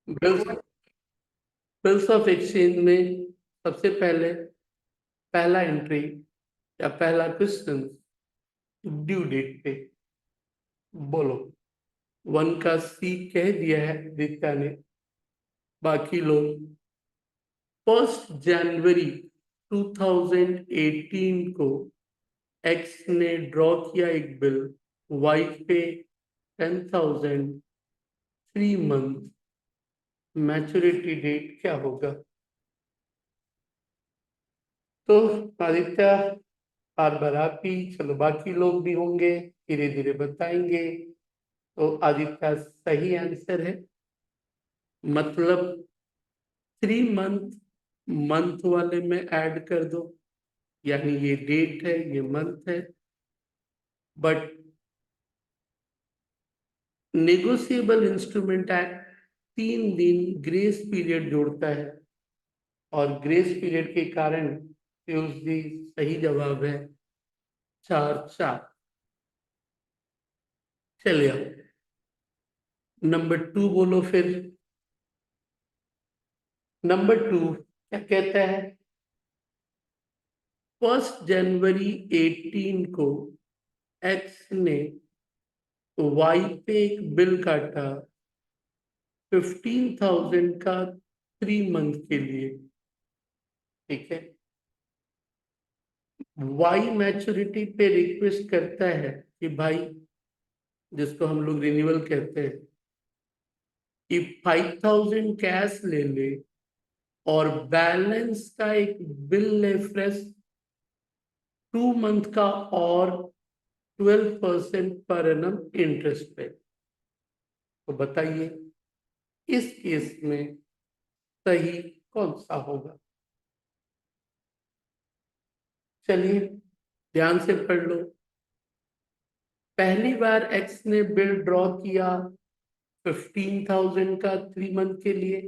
Bills bills of exchange में सबसे पहले पहला एंट्री या पहला क्वेश्चन ड्यू डेट पे। बोलो। वन का सी कह दिया है दित्या ने। बाकी लोग 1 जनवरी 2018 को एक्स ने ड्रॉ किया एक बिल वाई पे 10,000 3 मंथ। मैच्योरिटी डेट क्या होगा? तो आदित्य, बार बार आप ही, चलो बाकी लोग भी होंगे, धीरे धीरे बताएंगे। तो आदित्य सही आंसर है। मतलब 3 मंथ, मंथ वाले में ऐड कर दो, यानी ये डेट है ये मंथ है। बट नेगोशिएबल इंस्ट्रूमेंट एक्ट 3 दिन ग्रेस पीरियड जोड़ता है, और ग्रेस पीरियड के कारण ट्यूसडे सही जवाब है 4/4। चलिए नंबर 2 बोलो फिर। नंबर 2 क्या कहता है? 1 जनवरी 18 को एक्स ने वाई पे एक बिल काटा 15,000 का 3 मंथ के लिए। ठीक है। वाई मैच्योरिटी पे रिक्वेस्ट करता है कि भाई, जिसको हम लोग रिन्यूअल कहते हैं, कि 5,000 कैश ले ले और बैलेंस का एक बिल ले फ्रेश 2 मंथ का, और 12% पर एनम इंटरेस्ट पे। तो बताइए इस केस में सही कौन सा होगा? चलिए ध्यान से पढ़ लो। पहली बार एक्स ने बिल ड्रॉ किया 15,000 का 3 मंथ के लिए।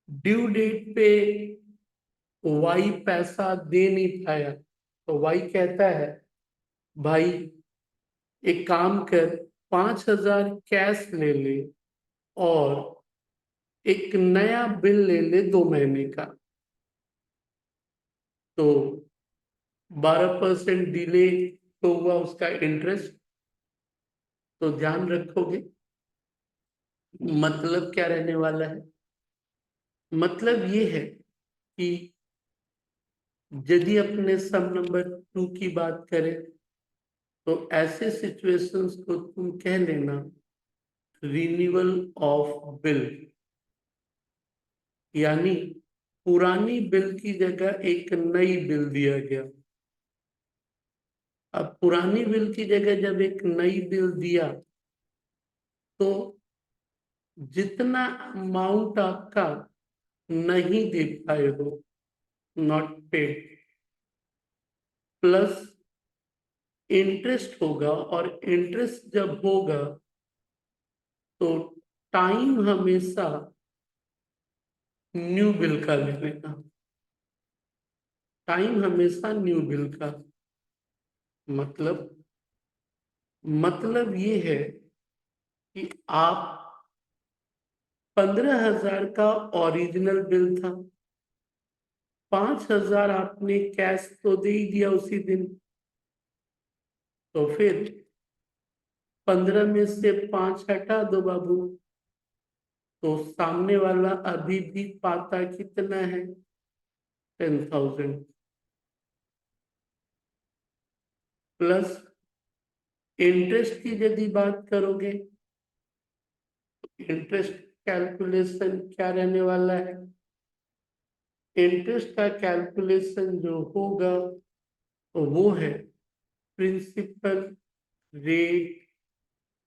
ड्यू डेट पे वाई पैसा दे नहीं पाया, तो वाई कहता है भाई एक काम कर, 5,000 कैश ले ले और एक नया बिल ले ले 2 महीने का। तो 12% डिले तो हुआ उसका इंटरेस्ट। तो ध्यान रखोगे मतलब क्या रहने वाला है? मतलब ये है कि यदि अपने सम नंबर 2 की बात करें, तो ऐसे सिचुएशंस को तुम कह लेना रिन्यूअल ऑफ बिल। यानी पुरानी बिल की जगह एक नई बिल दिया गया। अब पुरानी बिल की जगह जब एक नई बिल दिया, तो जितना अमाउंट आपका नहीं दे पाए हो, नॉट पेड, प्लस इंटरेस्ट होगा। और इंटरेस्ट जब होगा तो टाइम हमेशा न्यू बिल का ले लेना। टाइम हमेशा न्यू बिल का। मतलब ये है कि आप 15,000 का ओरिजिनल बिल था, 5,000 आपने कैश तो दे ही दिया उसी दिन। तो फिर 15 में से 5 हटा दो बाबू, तो सामने वाला अभी भी पाता कितना है? 10,000। प्लस इंटरेस्ट की यदि बात करोगे, इंटरेस्ट कैलकुलेशन क्या रहने वाला है? इंटरेस्ट का कैलकुलेशन जो होगा तो वो है प्रिंसिपल रेट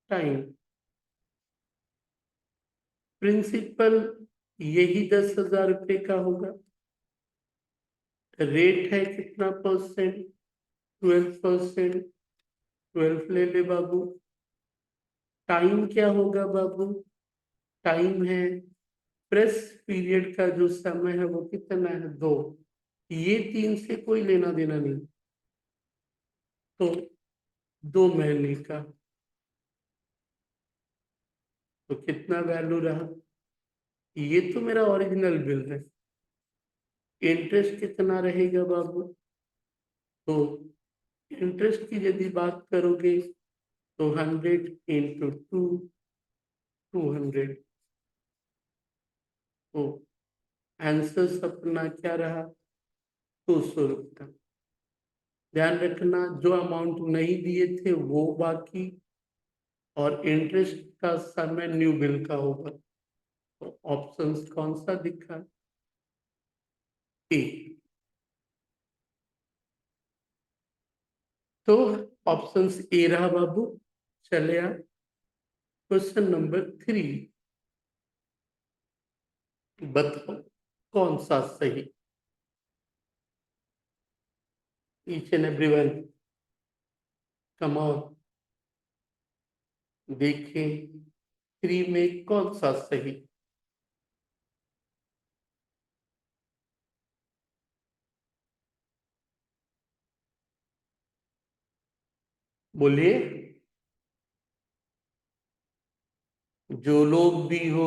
टाइम। प्रिंसिपल यही 10,000 रुपये का होगा। रेट है कितना परसेंट? 12%। 12 ले ले बाबू। टाइम क्या होगा बाबू? टाइम है प्रेस पीरियड का जो समय है वो कितना है? 2। ये 3 से कोई लेना देना नहीं, तो 2 महीने का। तो कितना वैल्यू रहा? ये तो मेरा ओरिजिनल बिल है। इंटरेस्ट कितना रहेगा बाबू? तो इंटरेस्ट की यदि बात करोगे तो 100 × 2, 200। तो आंसर अपना क्या रहा? 200 रुपया। ध्यान रखना, जो अमाउंट नहीं दिए थे वो बाकी, और इंटरेस्ट का समय न्यू बिल का होगा। तो ऑप्शंस कौन सा दिखा? ए। तो ऑप्शंस ए रहा बाबू। चले आ क्वेश्चन नंबर 3, बताओ कौन सा सही? Each and everyone, come on, देखें 3 में कौन सा सही? बोलिए। जो लोग भी हो,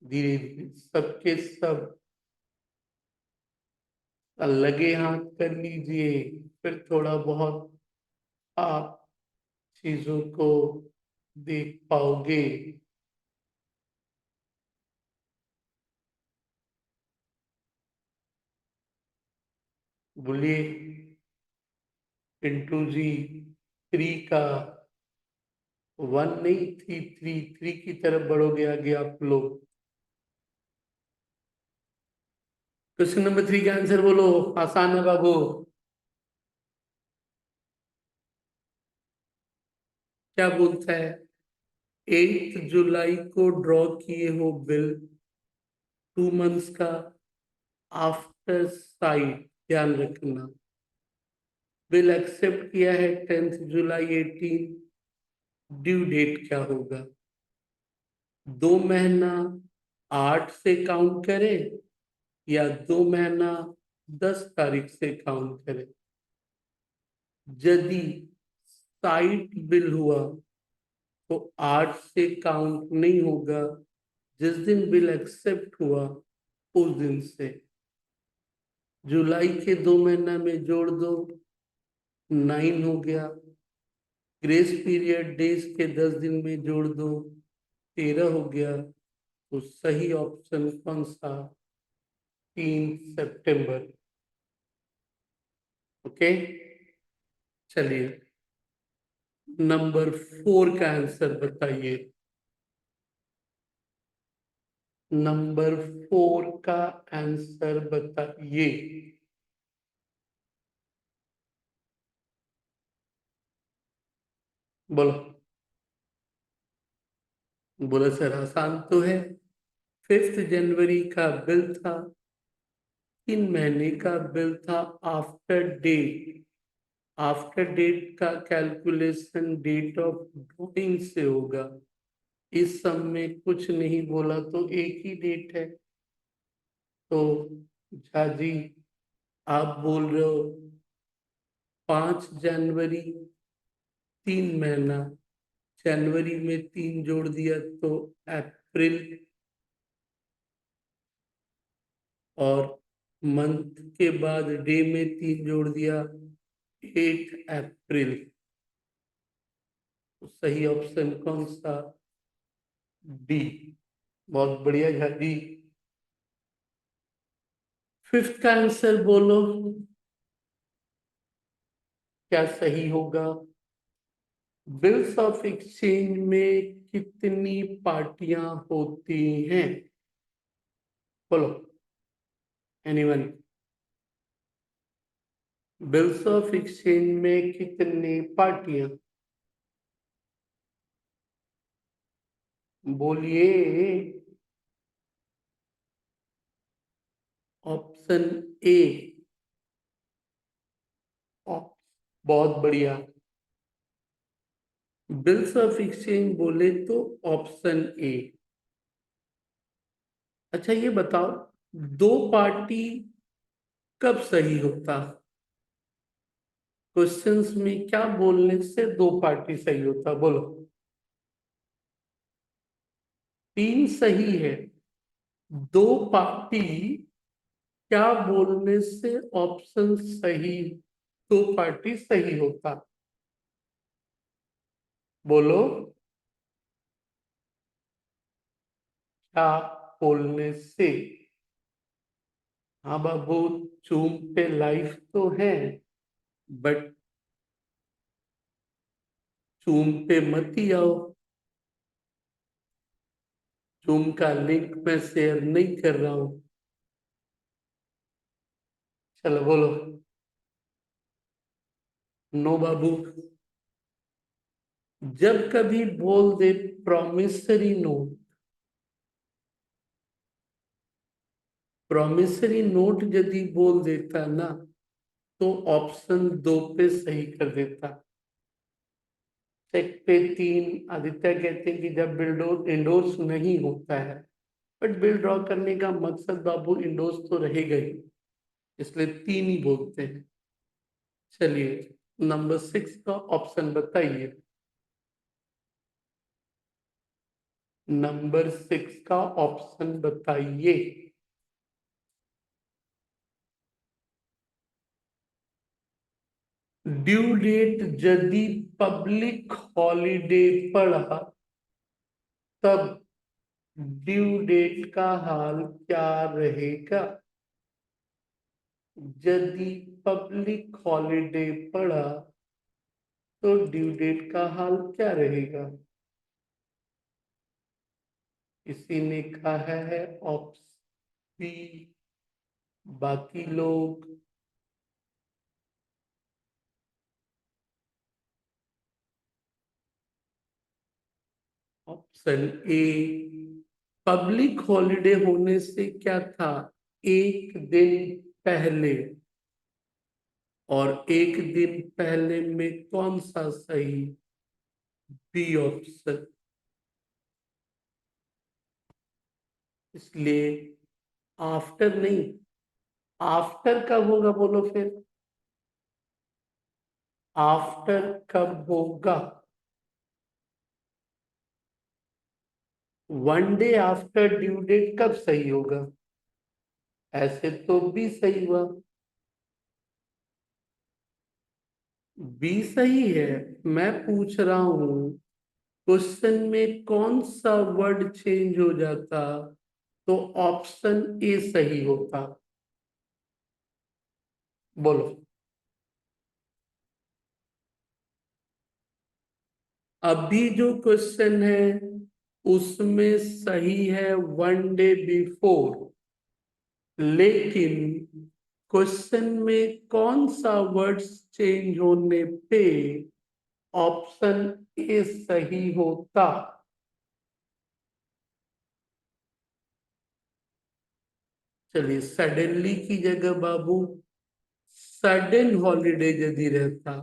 धीरे धीरे सबके सब लगे हाथ कर लीजिए, फिर थोड़ा बहुत आप चीजों को देख पाओगे। बोलिए पिंटू जी। 3 का 1 नहीं थी, 3 की तरफ बढ़ोगे आगे आप लोग। क्वेश्चन नंबर 3 का आंसर बोलो, आसान है बाबू। क्या बोलता है? 8 जुलाई को ड्रॉ किए हो बिल, 2 मंथ्स का आफ्टर साइट। ध्यान रखना, बिल एक्सेप्ट किया है 10 जुलाई 18, ड्यू डेट क्या होगा? 2 महीना 8 से काउंट करे या 2 महीना 10 तारीख से काउंट करे? यदि साइट बिल हुआ तो 8 से काउंट नहीं होगा, जिस दिन बिल एक्सेप्ट हुआ उस दिन से। जुलाई के 2 महीना में जोड़ दो, 9 हो गया। ग्रेस पीरियड डेज के 10 दिन में जोड़ दो, 13 हो गया। तो सही ऑप्शन कौन सा? 3 सितंबर। ओके, चलिए नंबर 4 का आंसर बताइए। नंबर 4 का आंसर बताइए। बोलो। बोलो सर, आसान तो है। 5 जनवरी का बिल था, 3 महीने का बिल था आफ्टर डेट। आफ्टर डेट का कैलकुलेशन डेट ऑफ ड्रॉइंग से होगा। इस सब में कुछ नहीं बोला तो एक ही डेट है। तो झा जी, आप बोल रहे हो 5 जनवरी, 3 महीना, जनवरी में 3 जोड़ दिया तो अप्रैल, और मंथ के बाद डे में 3 जोड़ दिया 8 अप्रैल। तो सही ऑप्शन कौन सा? डी। बहुत बढ़िया झा जी। 5th का आंसर बोलो, क्या सही होगा? बिल्स ऑफ एक्सचेंज में कितनी पार्टियां होती हैं? बोलो, एनीवन। बिल्स ऑफ एक्सचेंज में कितनी पार्टियां? बोलिए। Option A. बहुत बढ़िया। बिल्स ऑफ एक्सचेंज बोले तो ऑप्शन ए। अच्छा ये बताओ, 2 पार्टी कब सही होता? क्वेश्चंस में क्या बोलने से 2 पार्टी सही होता? बोलो। 3 सही है। 2 पार्टी क्या बोलने से ऑप्शन सही, 2 पार्टी सही होता? बोलो, क्या बोलने से? हाँ बाबू, जूम पे लाइव तो है, बट जूम पे मत ही आओ। जूम का लिंक मैं शेयर नहीं कर रहा हूं। चलो बोलो। नो बाबू। जब कभी बोल दे प्रॉमिसरी नोट, प्रॉमिसरी नोट यदि बोल देता ना, तो ऑप्शन 2 पे सही कर देता। चेक पे 3 आदित्य कहते हैं कि जब बिल्ड इंडोर्स नहीं होता है, बट बिल ड्रॉ करने का मकसद बाबू इंडोर्स तो रहेगा ही, इसलिए 3 ही बोलते हैं। चलिए, नंबर 6 का ऑप्शन बताइए। नंबर 6 का ऑप्शन बताइए। ड्यू डेट यदि पब्लिक हॉलीडे पड़ा, तब ड्यू डेट का हाल क्या रहेगा? यदि पब्लिक हॉलीडे पड़ा तो ड्यू डेट का हाल क्या रहेगा? किसी ने कहा है ऑप्शन बी, बाकी लोग? ऑप्शन ए, पब्लिक हॉलिडे होने से क्या था, एक दिन पहले, और एक दिन पहले में कौन सा सही? B option. इसलिए आफ्टर नहीं, आफ्टर कब होगा बोलो फिर? आफ्टर कब होगा? 1 डे आफ्टर ड्यू डेट कब सही होगा? ऐसे तो बी सही हुआ। बी सही है। मैं पूछ रहा हूं, क्वेश्चन में कौन सा वर्ड चेंज हो जाता तो ऑप्शन ए सही होता? बोलो। अभी जो क्वेश्चन है उसमें सही है 1 डे बिफोर, लेकिन क्वेश्चन में कौन सा वर्ड्स चेंज होने पे ऑप्शन ए सही होता? चलिए, सडनली की जगह बाबू सडन हॉलीडे यदि रहता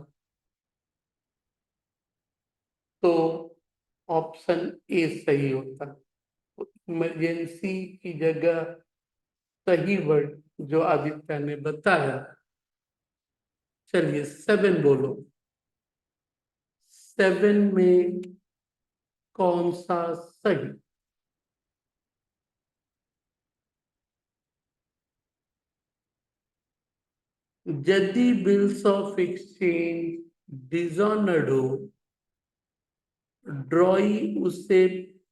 तो ऑप्शन ए सही होता। इमरजेंसी की जगह सही वर्ड जो आदित्य ने बताया। चलिए, 7 बोलो। 7 में कौन सा सही? यदि बिल्स ऑफ एक्सचेंज डिसऑनर्ड हो, ड्रॉई उसे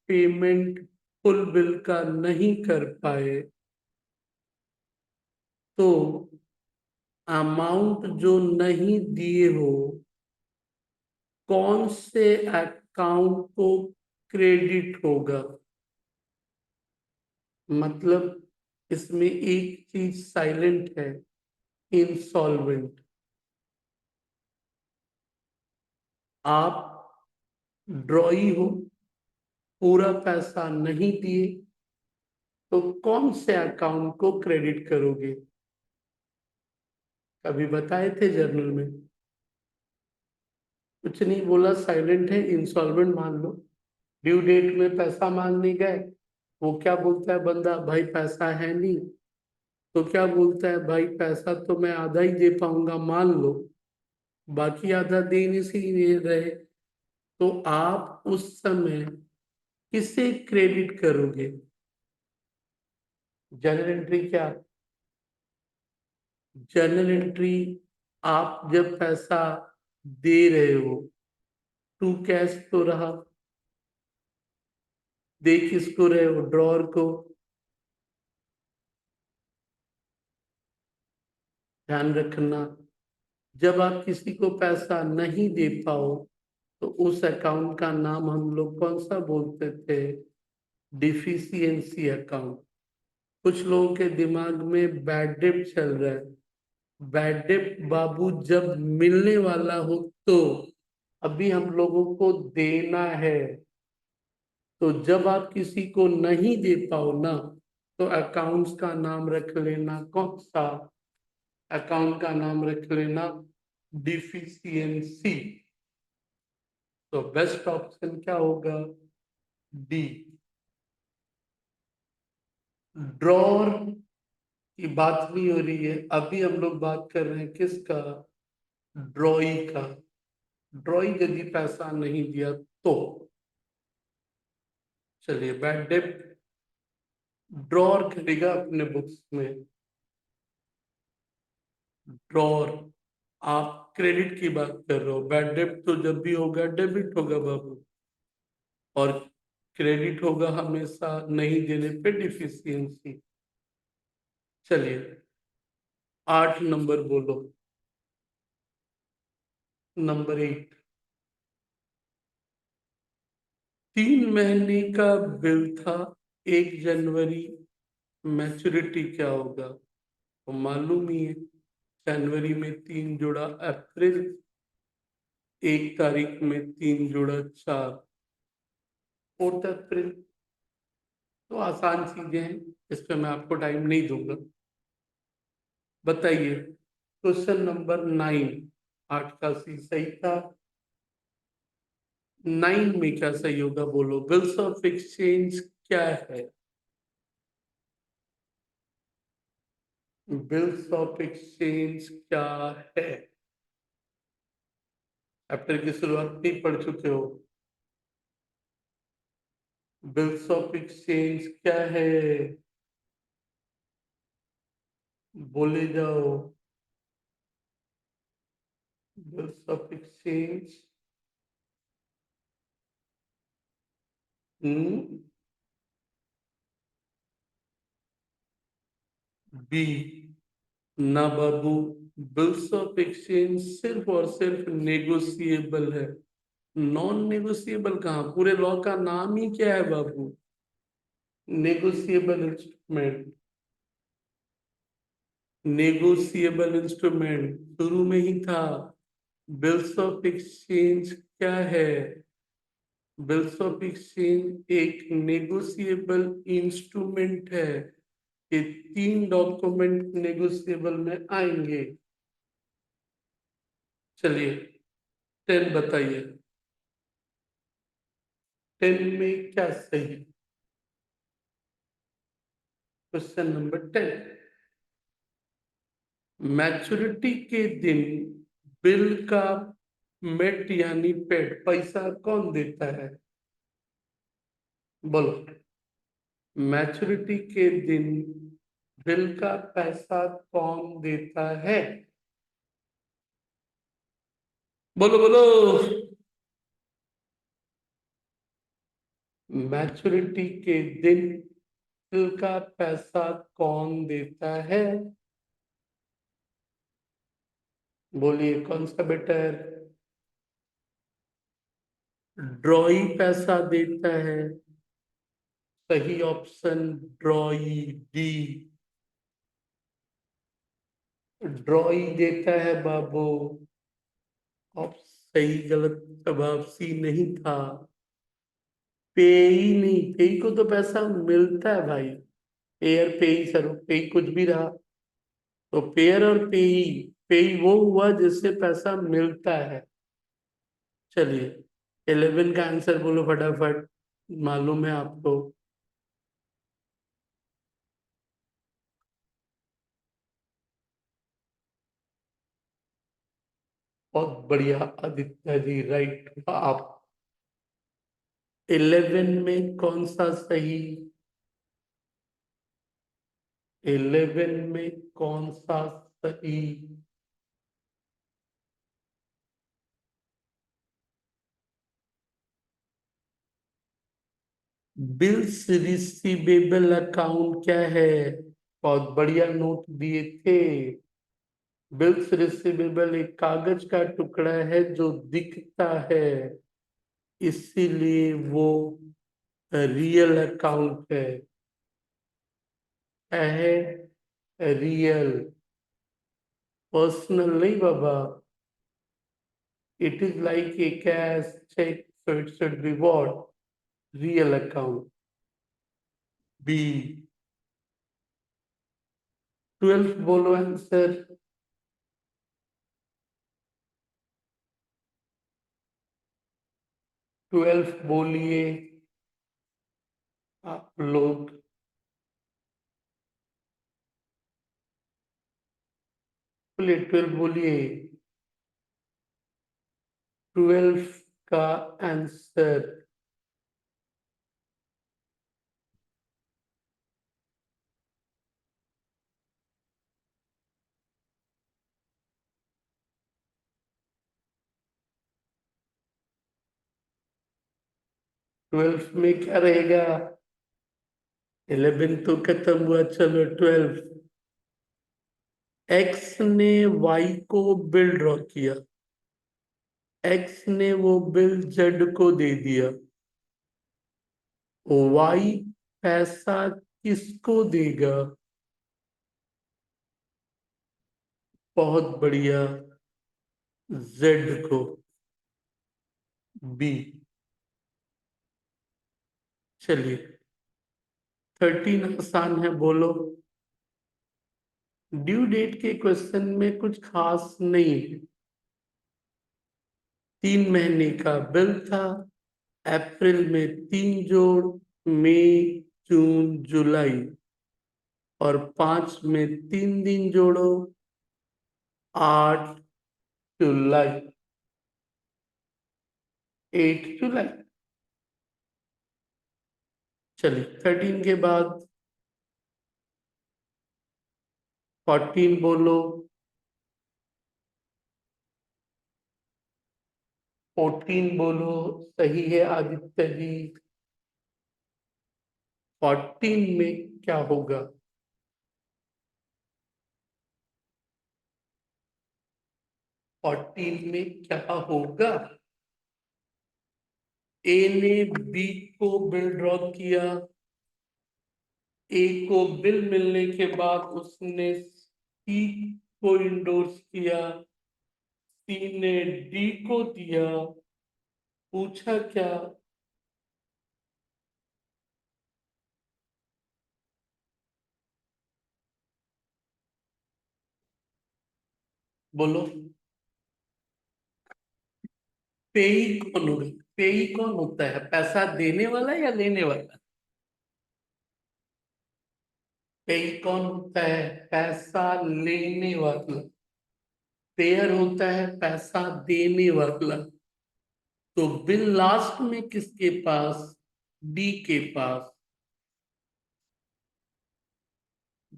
पेमेंट फुल बिल का नहीं कर पाए, तो अमाउंट जो नहीं दिए हो कौन से अकाउंट को क्रेडिट होगा? मतलब इसमें एक चीज साइलेंट है, इंसॉल्वेंट। आप ड्रॉई हो, पूरा पैसा नहीं दिए, तो कौन से अकाउंट को क्रेडिट करोगे? कभी बताए थे जर्नल में? कुछ नहीं बोला, साइलेंट है, इंसॉल्वेंट मान लो। ड्यू डेट में पैसा मांगने गए, वो क्या बोलता है बंदा, भाई पैसा है नहीं। तो क्या बोलता है, भाई पैसा तो मैं आधा ही दे पाऊंगा मान लो, बाकी आधा दे नहीं सी नहीं रहे। तो आप उस समय किसे क्रेडिट करोगे? जर्नल एंट्री क्या? जर्नल एंट्री आप जब पैसा दे रहे हो, टू कैश तो रहा, दे किसको रहे हो? ड्रॉअर को। ध्यान रखना, जब आप किसी को पैसा नहीं दे पाओ तो उस अकाउंट का नाम हम लोग कौन सा बोलते थे? Deficiency account. कुछ लोगों के दिमाग में बैड डेट चल रहा है। बैड डेट बाबू जब मिलने वाला हो तो, अभी हम लोगों को देना है। तो जब आप किसी को नहीं दे पाओ ना, तो अकाउंट्स का नाम रख लेना, कौन सा? अकाउंट का नाम रख लेना डिफिशियंसी। तो बेस्ट ऑप्शन क्या होगा? डी। ड्रॉर की बात नहीं हो रही है, अभी हम लोग बात कर रहे हैं किसका? ड्रॉई का। ड्रॉई यदि पैसा नहीं दिया तो, चलिए बैड डेट ड्रॉर करेगा अपने बुक्स में। ड्रॉर, आप क्रेडिट की बात कर रहे हो, बैड डेट तो जब भी होगा डेबिट होगा बाबू, और क्रेडिट होगा हमेशा नहीं देने पे डिफिशियंसी। चलिए 8 नंबर बोलो। नंबर 8, 3 महीने का बिल था, 1 जनवरी, मैच्योरिटी क्या होगा? तो मालूम ही है, जनवरी में 3 जुड़ा अप्रैल, 1 तारीख में 3 जुड़ा 4, 4 अप्रैल। तो आसान चीजें हैं, इस पे मैं आपको टाइम नहीं दूंगा। बताइए क्वेश्चन नंबर 9। 8 का सी सही था, 9 में क्या सही होगा बोलो? बिल्स ऑफ एक्सचेंज क्या है? बिल्स ऑफ एक्सचेंज क्या है? चैप्टर की शुरुआत नहीं पढ़ चुके हो? बिल्स ऑफ एक्सचेंज क्या है? बोले जाओ। Bills of exchange, B. ना बाबू, बिल्स ऑफ एक्सचेंज सिर्फ और सिर्फ नेगोशिएबल है। नॉन नेगोशिएबल कहाँ? पूरे लॉ का नाम ही क्या है बाबू? Negotiable instrument. नेगोशिएबल इंस्ट्रूमेंट शुरू में ही था। बिल्स ऑफ एक्सचेंज क्या है? बिल्स ऑफ एक्सचेंज एक नेगोशिएबल इंस्ट्रूमेंट है। ये 3 डॉक्यूमेंट नेगोशिएबल में आएंगे। चलिए 10 बताइए, 10 में क्या सही? क्वेश्चन नंबर 10, मैच्योरिटी के दिन बिल का मेट यानी पेड पैसा कौन देता है? बोलो। मैच्योरिटी के दिन बिल का पैसा कौन देता है? बोलो बोलो। मैच्योरिटी के दिन बिल का पैसा कौन देता है? बोलिए कौन सा बेटर? ड्रॉई पैसा देता है। सही ऑप्शन ड्रॉई, डी। ड्रॉई देता है बाबू। अब सही गलत जवाब सी नहीं था। पेई नहीं, पेई को तो पैसा मिलता है भाई। पेयर पेई सर, पेई कुछ भी रहा। तो पेयर और पेई, पेई वो हुआ जिससे पैसा मिलता है। चलिए 11 का आंसर बोलो फटाफट, मालूम है आपको? बहुत बढ़िया आदित्य जी, राइट। आप 11 में कौन सा सही? 11 में कौन सा सही? बिल्स रिसीवेबल अकाउंट क्या है? बहुत बढ़िया नोट दिए थे। बिल्स रिसीवेबल एक कागज का टुकड़ा है जो दिखता है, इसीलिए वो रियल अकाउंट है रियल, पर्सनल नहीं बाबा। It is like a cash cheque, so it should be what? Real account. B. 12 बोलो आंसर। 12 बोलिए आप लोग। बोलिए 12 बोलिए। 12 का आंसर। 12 में क्या रहेगा? 11 तो खत्म हुआ, चलो 12। एक्स ने वाई को बिल ड्रॉ किया, एक्स ने वो बिल जेड को दे दिया, वाई पैसा किसको देगा? बहुत बढ़िया, जेड को। बी। चलिए 13 आसान है, बोलो। ड्यू डेट के क्वेश्चन में कुछ खास नहीं है। 3 महीने का बिल था, अप्रैल में 3 जोड़, मई, जून, जुलाई, और 5 में 3 दिन जोड़ो, 8 जुलाई। 8 जुलाई। चलिए 13 के बाद 14 बोलो। 14 बोलो, सही है आदित्य जी। 14 में क्या होगा? 14 में क्या होगा? ए ने बी को बिल ड्रॉ किया, ए को बिल मिलने के बाद उसने सी को इंडोर्स किया, सी ने डी को दिया, पूछा क्या? बोलो। पेई कौन होगा? पेई कौन होता है? पैसा देने वाला या लेने वाला? पेई कौन होता है? पैसा लेने वाला। पेयर होता है पैसा देने वाला। तो बिल लास्ट में किसके पास? डी के पास।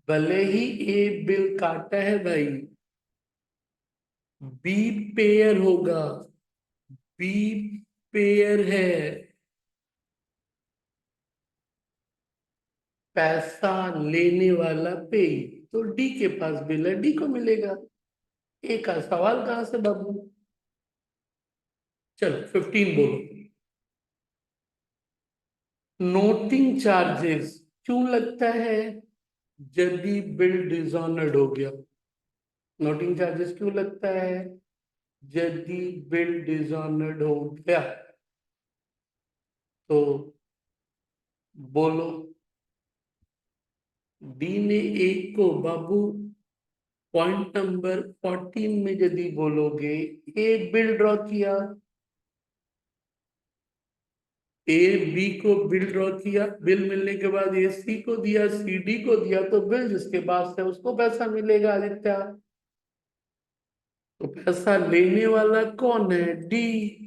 भले ही ए बिल काटा है भाई, बी पेयर होगा। बी पेयर है, पैसा लेने वाला पे, तो डी के पास बिल है, डी को मिलेगा। ए का सवाल कहां से बाबू? चलो 15 बोलो। नोटिंग चार्जेस क्यों लगता है? यदि बिल डिसऑनर्ड हो गया। नोटिंग चार्जेस क्यों लगता है? यदि बिल डिसऑनर्ड हो गया तो बोलो। डी ने एक को बाबू, पॉइंट नंबर 14 में यदि बोलोगे, ए बिल ड्रॉ किया, ए बी को बिल ड्रॉ किया, बिल मिलने के बाद ए सी को दिया, सी डी को दिया, तो बिल जिसके पास है उसको पैसा मिलेगा आदित्य। तो पैसा लेने वाला कौन है? डी।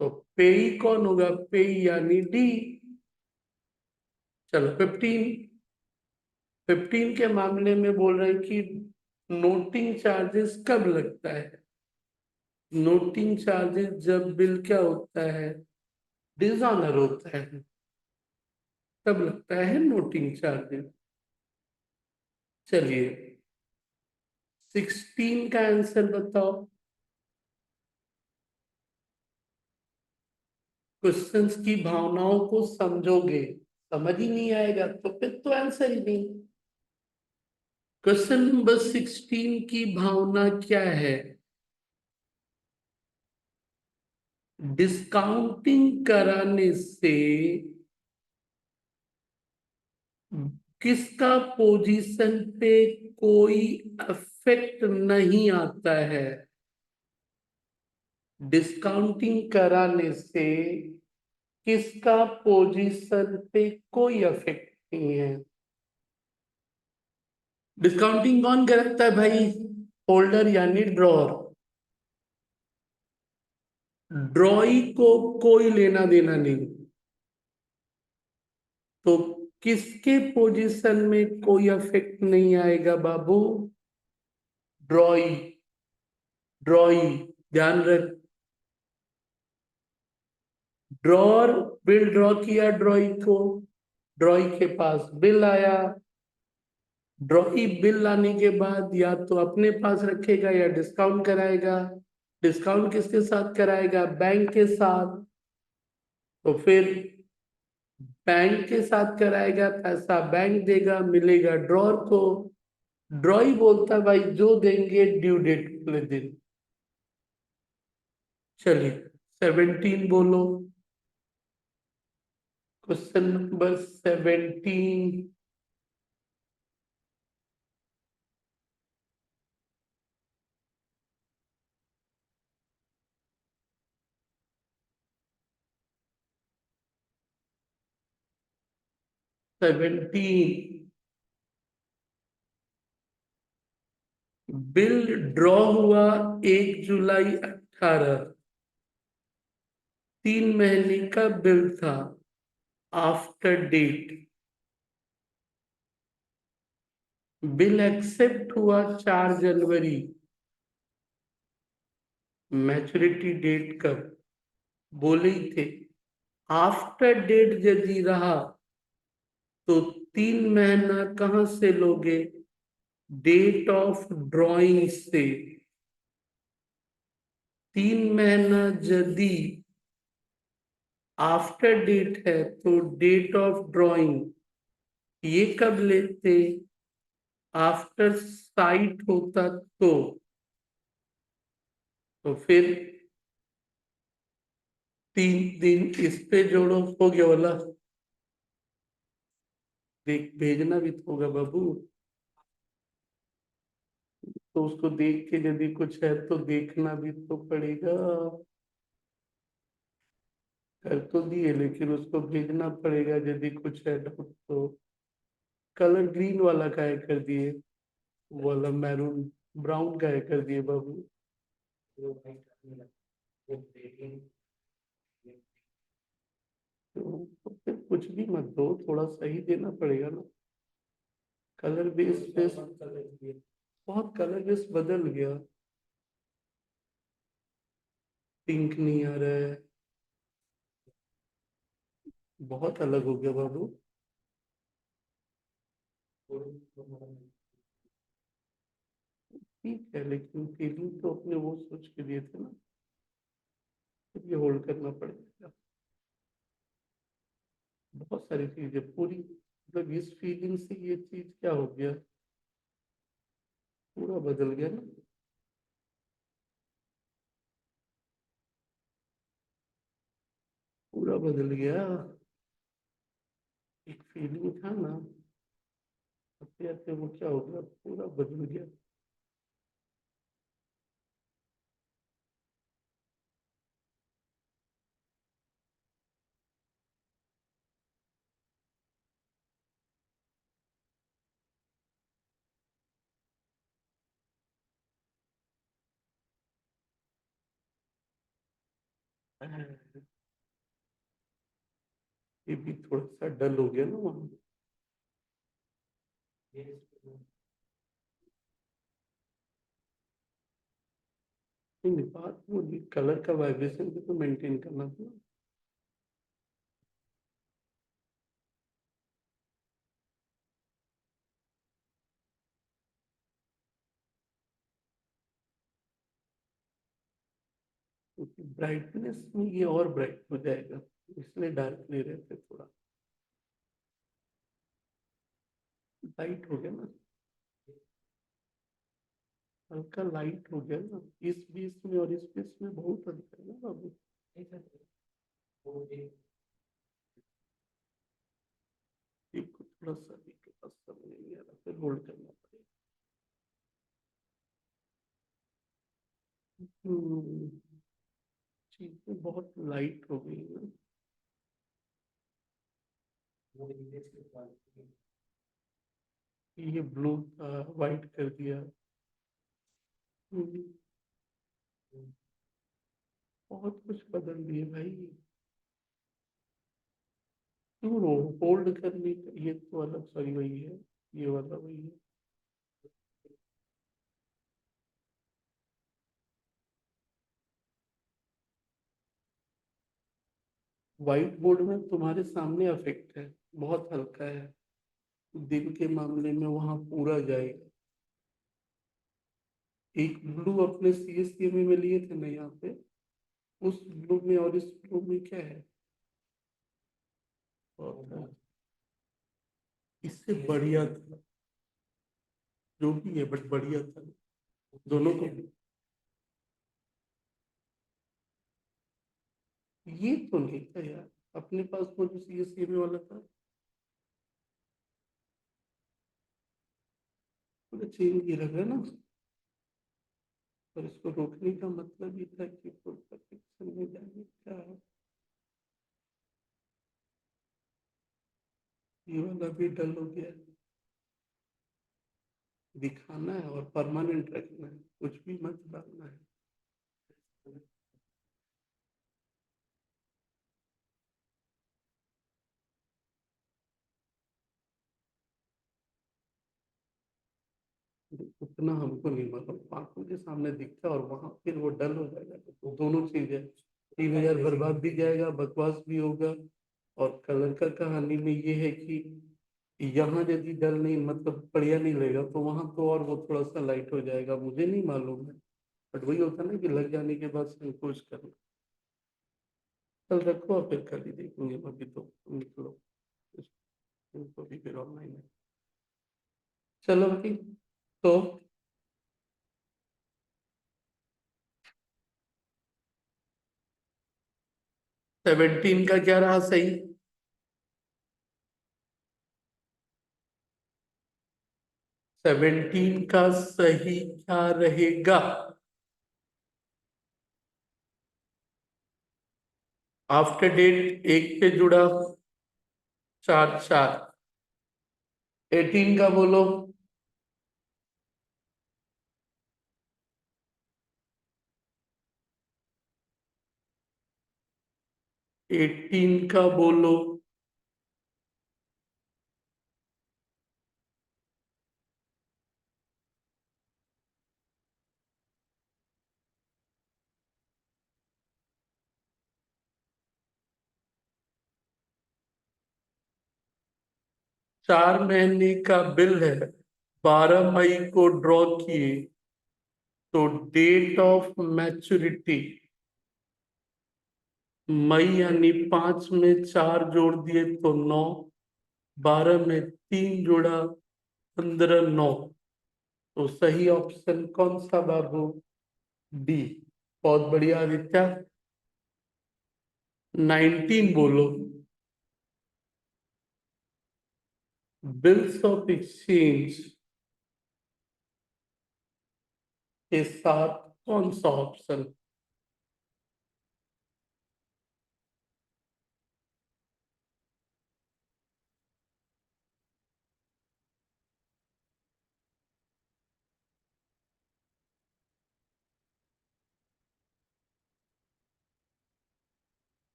तो पेई कौन होगा? पेई यानी डी। चलो 15 के मामले में बोल रहे हैं कि नोटिंग चार्जेस कब लगता है? नोटिंग चार्जेस जब बिल क्या होता है? डिसऑनर होता है, तब लगता है नोटिंग चार्जेस। चलिए 16 का आंसर बताओ। क्वेश्चंस की भावनाओं को समझोगे, समझ ही नहीं आएगा तो फिर तो आंसर ही नहीं। क्वेश्चन नंबर 16 की भावना क्या है? डिस्काउंटिंग कराने से किसका पोजीशन पे कोई इफेक्ट नहीं आता है? डिस्काउंटिंग कराने से किसका पोजीशन पे कोई इफेक्ट नहीं है? डिस्काउंटिंग कौन करता है भाई? होल्डर यानी ड्रॉर। ड्रॉई को कोई लेना देना नहीं, तो किसके पोजीशन में कोई इफेक्ट नहीं आएगा बाबू? ड्रॉई। ड्रॉई, ध्यान रख। ड्रॉर, बिल ड्रॉ किया ड्रॉई को, ड्रॉई के पास बिल आया, ड्रॉई बिल लाने के बाद या तो अपने पास रखेगा या डिस्काउंट कराएगा। डिस्काउंट किसके साथ कराएगा? बैंक के साथ। तो फिर बैंक के साथ कराएगा, पैसा बैंक देगा, मिलेगा ड्रॉर को। ड्रॉई बोलता है भाई जो देंगे ड्यू डेट वाले दिन। चलिए 17 बोलो। Question number 17। 17। बिल ड्रॉ हुआ 1 जुलाई 18, 3 महीने का बिल था। आफ्टर डेट बिल एक्सेप्ट हुआ 4 जनवरी। मैच्योरिटी डेट कब? बोले ही थे। आफ्टर डेट यदि रहा तो 3 महीना कहां से लोगे? डेट ऑफ ड्रॉइंग से। 3 महीना यदि आफ्टर डेट है तो डेट ऑफ ड्रॉइंग ये कब लेते? आफ्टर साइट होता तो फिर 3 दिन इस पे जोड़ो, हो गया वाला। देख भेजना भी तो होगा बाबू, तो उसको देख के यदि कुछ है तो देखना भी तो पड़ेगा। कर तो दिए लेकिन उसको भेजना पड़ेगा यदि कुछ है डाउट तो। कलर ग्रीन वाला काय कर दिए, वो वाला मैरून ब्राउन काय कर दिए बाबू। तो फिर कुछ भी मत दो, थोड़ा सही देना पड़ेगा ना। कलर बेस बेस बहुत कलर बेस बदल गया। पिंक नहीं आ रहा है, बहुत अलग हो गया बाबू। ठीक है लेकिन फीलिंग तो अपने वो सोच के दिए थे ना, तो ये होल्ड करना पड़ेगा। बहुत सारी चीजें पूरी, मतलब इस फीलिंग से ये चीज क्या हो गया, पूरा बदल गया ना। पूरा बदल गया। एक फीलिंग था ना, आते आते वो क्या हो गया, पूरा बदल गया। ये भी थोड़ा सा डल हो गया ना वहाँ। नहीं, बात वो कलर का वाइब्रेशन भी तो मेंटेन करना था। क्योंकि ब्राइटनेस में ये और ब्राइट हो जाएगा, इसलिए डार्क ले रहे थे थोड़ा। लाइट हो गया ना, हल्का लाइट हो गया ना, इस बीच में और इस बीच में बहुत अंतर है ना बाबू। एक को थोड़ा सा अभी के पास समय नहीं आ रहा, फिर होल्ड करना पड़ेगा। हम्म, चीजें बहुत लाइट हो गई ना। ये ब्लू था, व्हाइट कर दिया। हम्म, बहुत कुछ बदल दिए भाई। क्यों रो, होल्ड करने का ये तो अलग, सॉरी वही है, ये वाला वही है। व्हाइट बोर्ड में तुम्हारे सामने अफेक्ट है, बहुत हल्का है। दिन के मामले में वहां पूरा जाएगा। एक ब्लू अपने CSCMA में लिए थे ना यहाँ पे, उस ब्लू में और इस ब्लू में क्या है, और इससे बढ़िया था, जो भी है बट बढ़िया था दोनों को। ये तो नहीं था यार, अपने पास वो जो CSCMA वाला था, पूरा चेन ये लग रहा है ना। और इसको रोकने का मतलब ये था कि फुल परफेक्शन में जाने का। ये वाला भी डल हो गया। दिखाना है और परमानेंट रखना है, कुछ भी मत डालना है। उतना हमको नहीं मालूम, आंखों के सामने दिखता है और वहां फिर वो डल हो जाएगा, तो दोनों चीजें, 3,000 बर्बाद भी जाएगा, बकवास भी होगा। और कलर का कहानी में ये है कि यहाँ यदि डल नहीं, मतलब बढ़िया नहीं लगेगा, तो वहां तो और वो थोड़ा सा लाइट हो जाएगा, मुझे नहीं मालूम है। बट वही होता है ना कि लग जाने के बाद संकोच करना। कल रखो और फिर कल ही देखेंगे, अभी तो निकलो, इनको भी फिर ऑनलाइन है। चलो भाई, तो 17 का क्या रहा सही? 17 का सही क्या रहेगा? आफ्टर डेट एक पे जुड़ा, 4 4। 18 का बोलो। 18 का बोलो। 4 महीने का बिल है, 12 मई को ड्रॉ किए, तो डेट ऑफ मैच्योरिटी मई, यानी 5 में 4 जोड़ दिए तो 9, 12 में 3 जोड़ा 15 9। तो सही ऑप्शन कौन सा बाबू? डी। बहुत बढ़िया आदित्य। 19 बोलो। बिल्स ऑफ एक्सचेंज के साथ कौन सा ऑप्शन?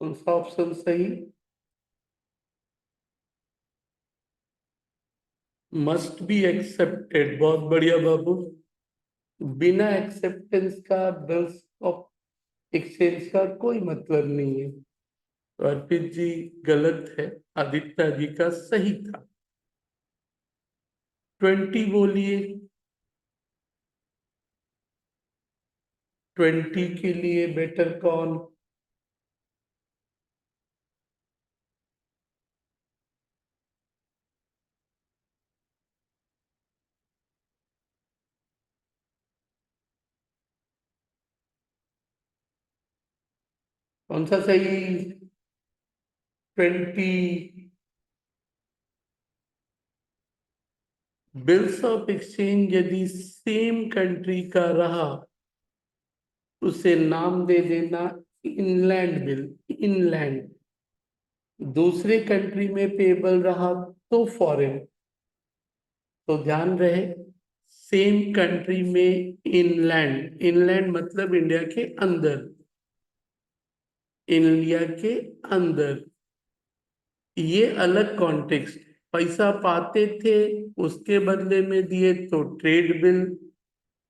कौन सा ऑप्शन सही? मस्ट बी एक्सेप्टेड, बहुत बढ़िया बाबू। बिना एक्सेप्टेंस का बिल्स ऑफ एक्सचेंज का कोई मतलब नहीं है। तो अर्पित जी गलत है, आदित्य जी का सही था। 20 बोलिए। 20 के लिए बेटर कौन? कौन सा सही? 20। बिल्स ऑफ एक्सचेंज यदि सेम कंट्री का रहा, उसे नाम दे देना इनलैंड बिल, इनलैंड। दूसरे कंट्री में पेबल रहा तो फॉरेन। तो ध्यान रहे, सेम कंट्री में इनलैंड, इनलैंड मतलब इंडिया के अंदर, इंडिया के अंदर, ये अलग कॉन्टेक्स्ट। पैसा पाते थे, उसके बदले में दिए तो ट्रेड बिल,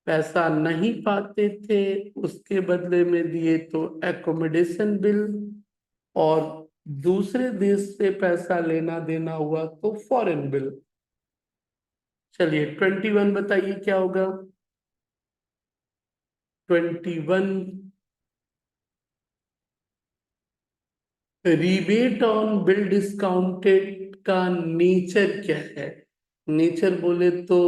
पैसा नहीं पाते थे, उसके बदले में दिए तो एकोमोडेशन बिल, और दूसरे देश से पैसा लेना देना हुआ तो फॉरेन बिल। चलिए 21 बताइए क्या होगा? 21, रिबेट ऑन बिल डिस्काउंटेड का नेचर क्या है? नेचर बोले तो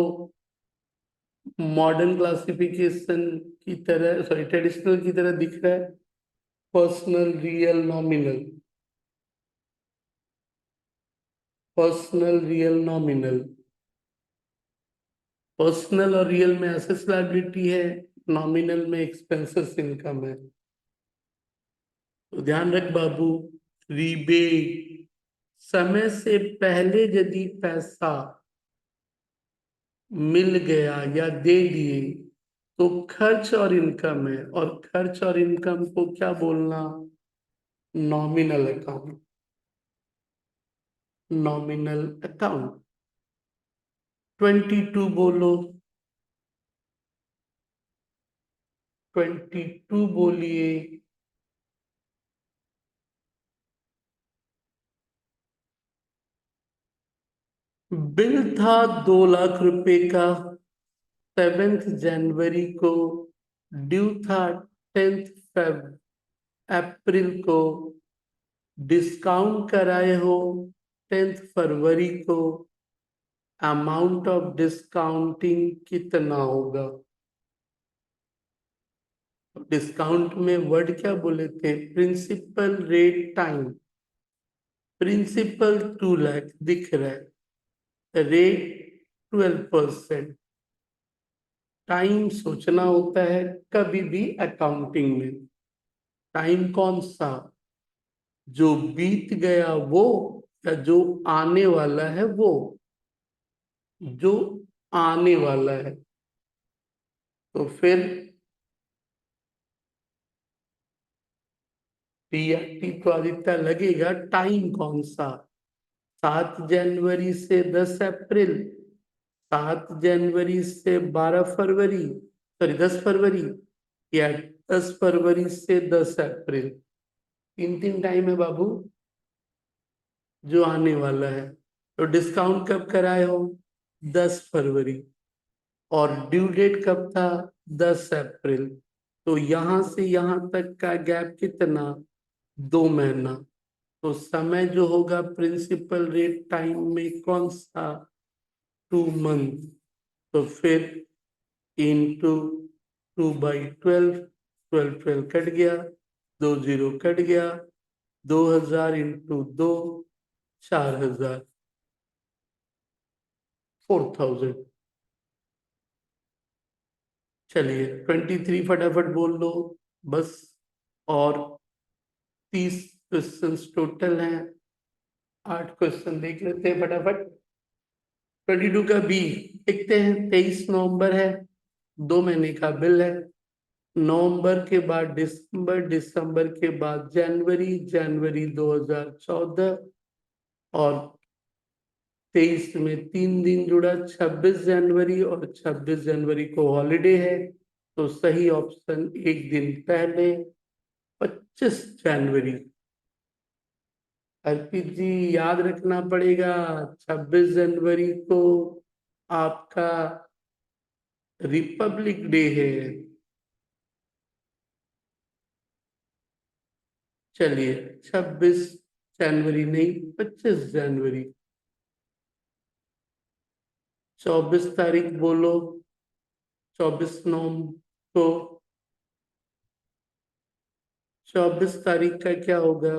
मॉडर्न क्लासिफिकेशन की तरह, सॉरी ट्रेडिशनल की तरह दिख रहा है। Personal, real, nominal. Personal, real, nominal. Personal और रियल में एसेट्स लायबिलिटी है, नॉमिनल में एक्सपेंसेस इनकम है। तो ध्यान रख बाबू, रिबेट समय से पहले यदि पैसा मिल गया या दे दिए तो खर्च और इनकम है, और खर्च और इनकम को क्या बोलना? Nominal account, nominal account. 22 बोलो। 22 बोलिए। बिल था 2 लाख रुपए का, 7 जनवरी को, ड्यू था 10 अप्रैल को, डिस्काउंट कराए हो 10 फरवरी को, अमाउंट ऑफ डिस्काउंटिंग कितना होगा? डिस्काउंट में वर्ड क्या बोले थे? Principal rate time. Principal 2 lakh दिख रहा है, रेट 12%। टाइम सोचना होता है कभी भी अकाउंटिंग में। टाइम कौन सा? जो बीत गया वो, या जो आने वाला है वो? जो आने वाला है। तो फिर टी तो आदित्य लगेगा, टाइम कौन सा? 7 जनवरी से 10 अप्रैल, 7 जनवरी से 12 फरवरी, सॉरी 10 फरवरी, या 10 फरवरी से 10 अप्रैल। 3 टाइम है बाबू जो आने वाला है। तो डिस्काउंट कब कराए हो? 10 फरवरी। और ड्यू डेट कब था? 10 अप्रैल। तो यहां से यहां तक का गैप कितना? 2 महीना। तो समय जो होगा प्रिंसिपल रेट टाइम में कौन सा? 2 मंथ। तो फिर इंटू 2/12, 12 कट गया, 2 जीरो कट गया, 2000 इंटू 2, 4000, 4000। चलिए 23 फटाफट बोल लो बस। और 30 क्वेश्चन टोटल हैं। 8 क्वेश्चन देख लेते हैं फटाफट। 22 का बी देखते हैं। 23 नवंबर है, 2 महीने का बिल है। नवंबर के बाद दिसंबर, दिसंबर के बाद जनवरी, जनवरी 2014 और 23 में 3 दिन जुड़ा, 26 जनवरी, और 26 जनवरी को हॉलीडे है, तो सही ऑप्शन एक दिन पहले 25 जनवरी। अर्पित जी याद रखना पड़ेगा, 26 जनवरी को आपका रिपब्लिक डे है। चलिए 26 जनवरी नहीं, 25 जनवरी। 24 तारीख बोलो, 24 नवंबर को। 24 तारीख का क्या होगा?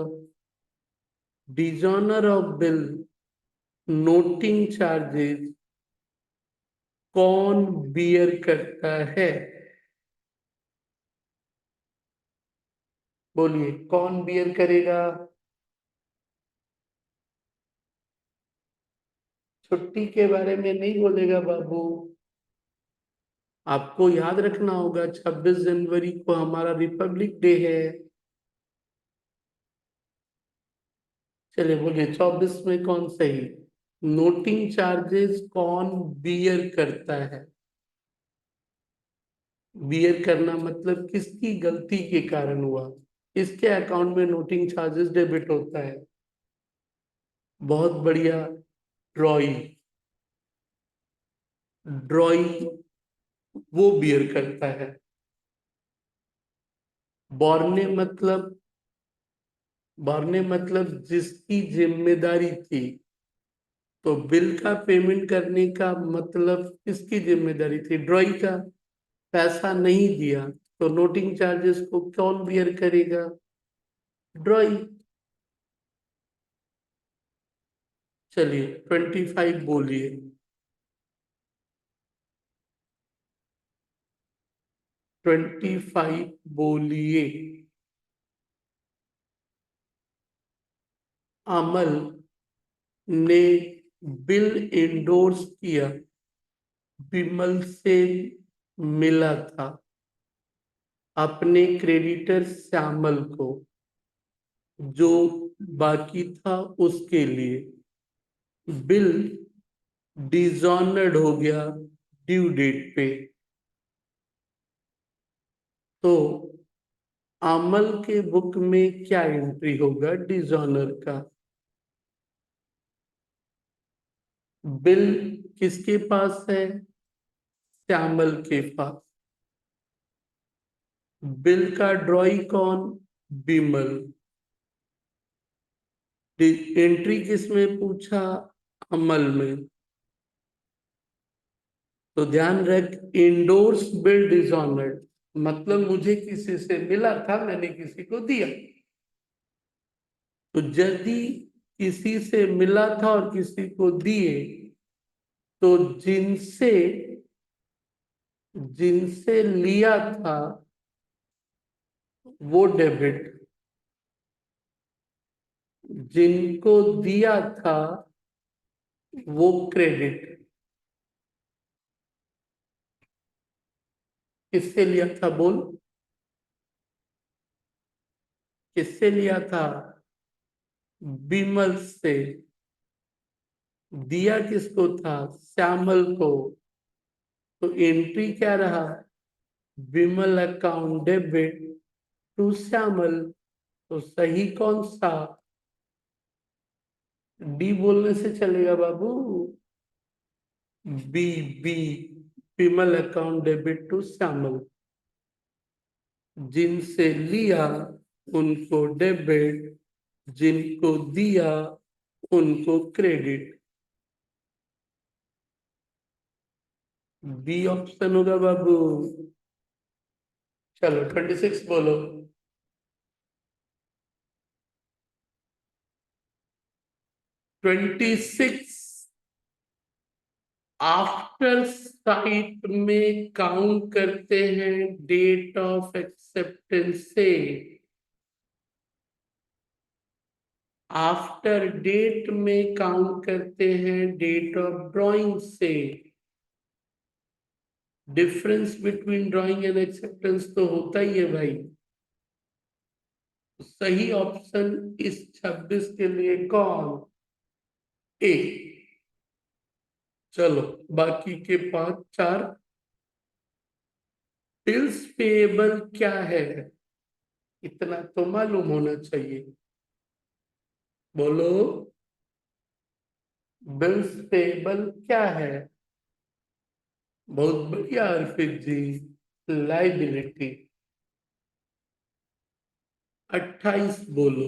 Dishonoured of bill, noting charges कौन बियर करता है? बोलिए कौन बियर करेगा? छुट्टी के बारे में नहीं बोलेगा बाबू। आपको याद रखना होगा 26 जनवरी को हमारा रिपब्लिक डे है। चलिए बोलिए 24 में कौन सही? नोटिंग चार्जेस कौन बियर करता है? बियर करना मतलब किसकी गलती के कारण हुआ, इसके अकाउंट में नोटिंग चार्जेस डेबिट होता है। बहुत बढ़िया। ड्रॉई, ड्रॉई वो बियर करता है। बॉर्ने मतलब, बॉर्ने मतलब जिसकी जिम्मेदारी थी, तो बिल का पेमेंट करने का मतलब किसकी जिम्मेदारी थी? ड्रॉई का। पैसा नहीं दिया तो नोटिंग चार्जेस को कौन बियर करेगा? ड्रॉई। चलिए 25 बोलिए। 25 बोलिए। अमल ने बिल इंडोर्स किया, विमल से मिला था अपने क्रेडिटर श्यामल को, जो बाकी था उसके लिए। बिल डिसऑनर्ड हो गया ड्यू डेट पे, तो अमल के बुक में क्या एंट्री होगा डिसऑनर का? बिल किसके पास है? श्यामल के पास। बिल का ड्रॉई कौन? बिमल। एंट्री किस में पूछा? अमल में। तो ध्यान रख, इंडोर्स बिल डिसऑनर्ड मतलब मुझे किसी से मिला था, मैंने किसी को दिया। तो यदि किसी से मिला था और किसी को दिए, तो जिनसे जिनसे लिया था वो डेबिट, जिनको दिया था वो क्रेडिट। किससे लिया था बोल? किससे लिया था? विमल से। दिया किसको था? श्यामल को। तो एंट्री क्या रहा? Vimal account debit to Shyamal. तो सही कौन सा? डी बोलने से चलेगा बाबू। B, B, Vimal account debit to Shyamal. जिनसे लिया उनको डेबिट, जिनको दिया उनको क्रेडिट। बी ऑप्शन होगा बाबू। चलो 26 बोलो। 26 आफ्टर साइट में काउंट करते हैं डेट ऑफ एक्सेप्टेंस से। आफ्टर डेट में काउंट करते हैं डेट ऑफ ड्राइंग से। Difference between drawing and acceptance तो होता ही है भाई। सही ऑप्शन इस 26 के लिए कौन? ए। चलो बाकी के 5 4। बिल्स पेएबल क्या है? इतना तो मालूम होना चाहिए। बोलो, बिल्स पेएबल क्या है? बहुत बढ़िया अर्पित जी, लाइबिलिटी। 28 बोलो,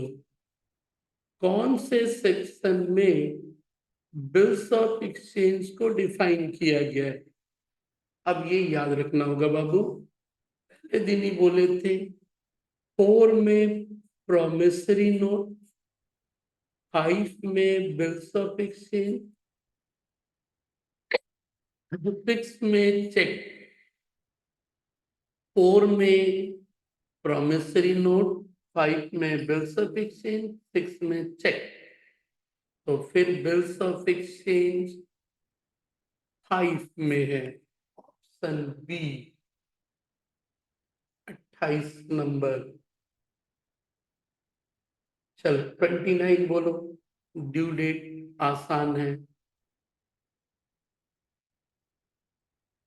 कौन से सेक्शन में बिल्स ऑफ एक्सचेंज को डिफाइन किया गया है? अब ये याद रखना होगा बाबू, पहले दिन ही बोले थे। 4 में प्रोमिसरी नोट, 5 में बिल्स ऑफ एक्सचेंज, 6 में चेक। 4 में प्रोमिसरी नोट, 5 में बिल्स ऑफ एक्सचेंज, 6 में चेक। तो फिर बिल्स ऑफ एक्सचेंज 5 में है, ऑप्शन बी 28 नंबर। चल 29 बोलो, ड्यू डेट आसान है।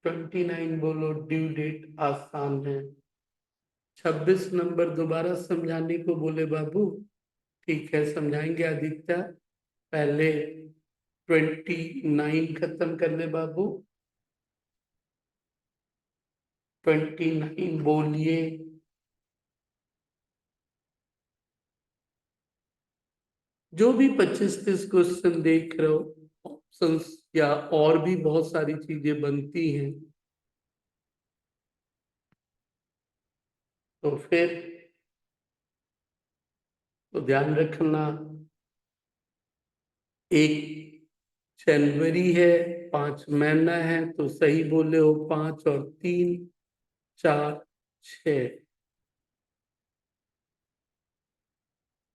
29 बोलो, ड्यू डेट आसान है। 26 नंबर दोबारा समझाने को बोले बाबू, ठीक है समझाएंगे आदित्य। पहले 29 खत्म कर ले बाबू। 29 बोलिए। जो भी 25-30 क्वेश्चन देख रहे हो, ऑप्शंस या और भी बहुत सारी चीजें बनती हैं, तो फिर तो ध्यान रखना। 1 जनवरी है, 5 महीना है, तो सही बोले हो। 5 और 3 4 6।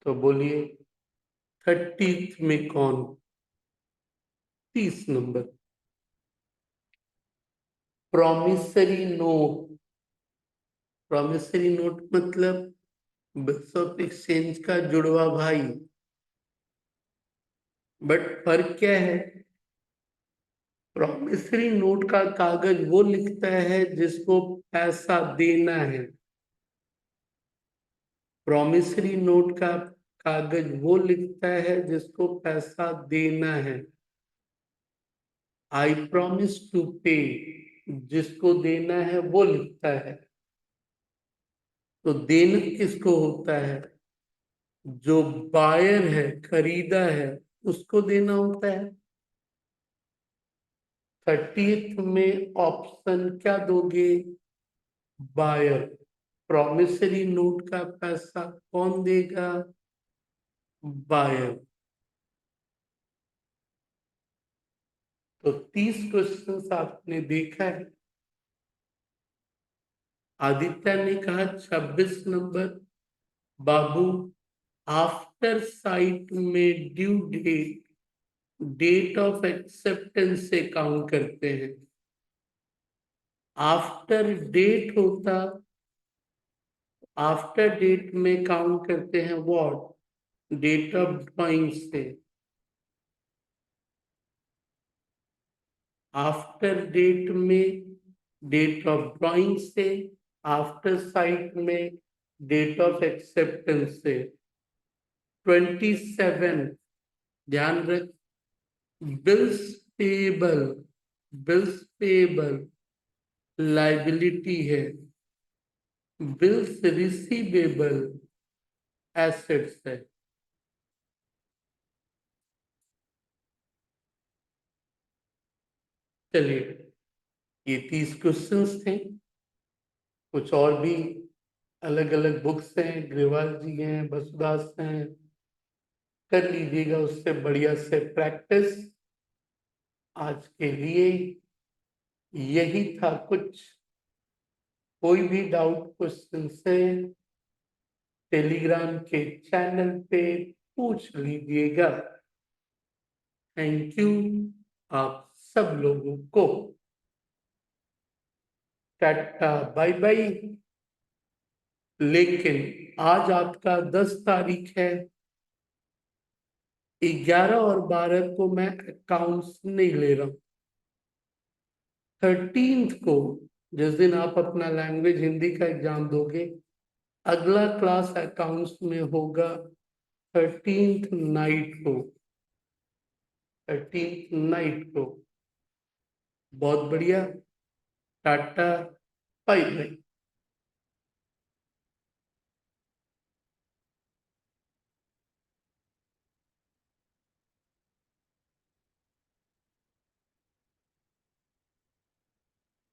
तो बोलिए 30 में कौन? 30 number, promissory note. Promissory note मतलब बिल्स ऑफ एक्सचेंज का जुड़वा भाई। बट फर्क क्या है? प्रॉमिसरी नोट का कागज वो लिखता है जिसको पैसा देना है। प्रॉमिसरी नोट का कागज वो लिखता है जिसको पैसा देना है। आई प्रॉमिस टू पे, जिसको देना है वो लिखता है। तो देना किसको होता है? जो बायर है, खरीदा है, उसको देना होता है। 30th में ऑप्शन क्या दोगे? बायर। प्रॉमिसरी नोट का पैसा कौन देगा? बायर। तो 30 क्वेश्चन आपने देखा है। आदित्य ने कहा 26 नंबर। बाबू, आफ्टर साइट में due date date of acceptance से काउंट करते हैं। आफ्टर डेट होता, आफ्टर डेट में काउंट करते हैं व्हाट? डेट ऑफ ड्रॉइंग से। आफ्टर डेट में डेट ऑफ ड्रॉइंग से, आफ्टर साइट में डेट ऑफ एक्सेप्टेंस से। 27, ध्यान रख, bills payable, bills payable liability है, बिल्स रिसीवेबल एसेट्स है। चलिए, ये 30 क्वेश्चंस थे। कुछ और भी अलग अलग बुक्स हैं, ग्रेवाल जी हैं, बसुदास हैं, कर लीजिएगा उससे बढ़िया से प्रैक्टिस। आज के लिए यही था कुछ। कोई भी डाउट क्वेश्चन से टेलीग्राम के चैनल पे पूछ लीजिएगा। थैंक यू आप सब लोगों को। टाटा बाय बाय। लेकिन आज आपका 10 तारीख है, 11 और 12 को मैं अकाउंट्स नहीं ले रहा हूं। 13th को, जिस दिन आप अपना लैंग्वेज हिंदी का एग्जाम दोगे, अगला क्लास अकाउंट्स में होगा 13th नाइट को। 13th नाइट को। बहुत बढ़िया। टाटा बाय बाय।